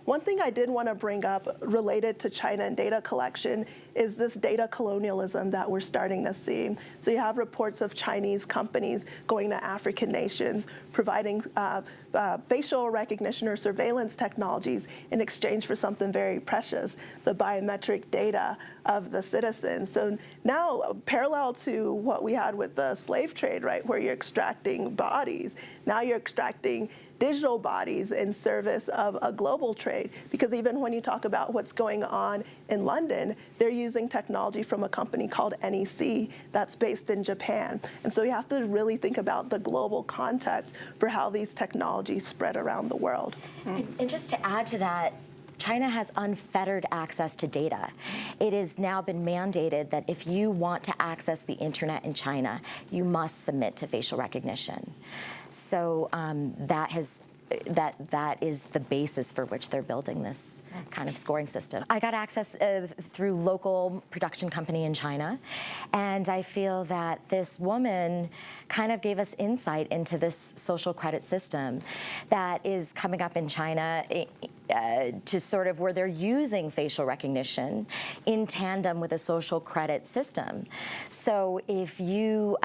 One thing I did want to bring up related to China and data collection is this data colonialism that we're starting to see. So you have reports of Chinese companies going to African nations, providing facial recognition or surveillance technologies in exchange for something very precious, the biometric data of the citizens. So now, parallel to what we had with the slave trade, right, where you're extracting bodies, now you're extracting digital bodies in service of a global trade. Because even when you talk about what's going on in London, they're using technology from a company called NEC that's based in Japan. And so you have to really think about the global context for how these technologies spread around the world. And just to add to that, China has unfettered access to data. It has now been mandated that if you want to access the internet in China, you must submit to facial recognition. So that is the basis for which they're building this kind of scoring system. I got access through local production company in China, and I feel that this woman kind of gave us insight into this social credit system that is coming up in China to sort of where they're using facial recognition in tandem with a social credit system. So if you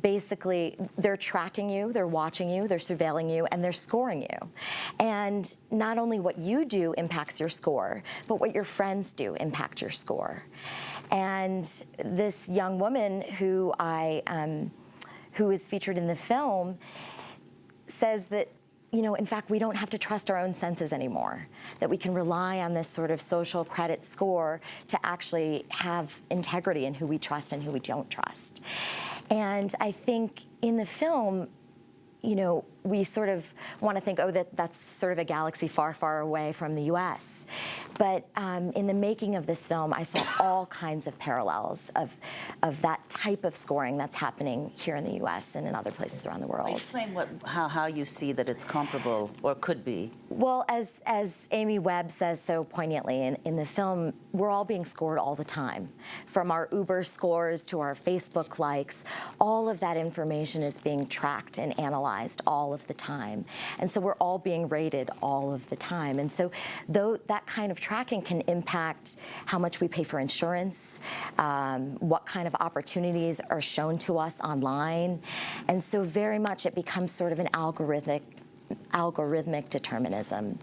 basically, they're tracking you, they're watching you, they're surveilling you, and they're scoring you. And not only what you do impacts your score, but what your friends do impact your score. And this young woman who who is featured in the film says that, you know, in fact, we don't have to trust our own senses anymore, that we can rely on this sort of social credit score to actually have integrity in who we trust and who we don't trust. And I think in the film, you know, we sort of want to think, oh, that's sort of a galaxy far, far away from the US. But in the making of this film, I saw all kinds of parallels of that type of scoring that's happening here in the US and in other places around the world. Explain how you see that it's comparable or could be. Well, as Amy Webb says so poignantly in the film, we're all being scored all the time. From our Uber scores to our Facebook likes, all of that information is being tracked and analyzed all of the time. And so we're all being rated all of the time. And so though that kind of tracking can impact how much we pay for insurance, what kind of opportunities are shown to us online. And so very much it becomes sort of an algorithmic determinism.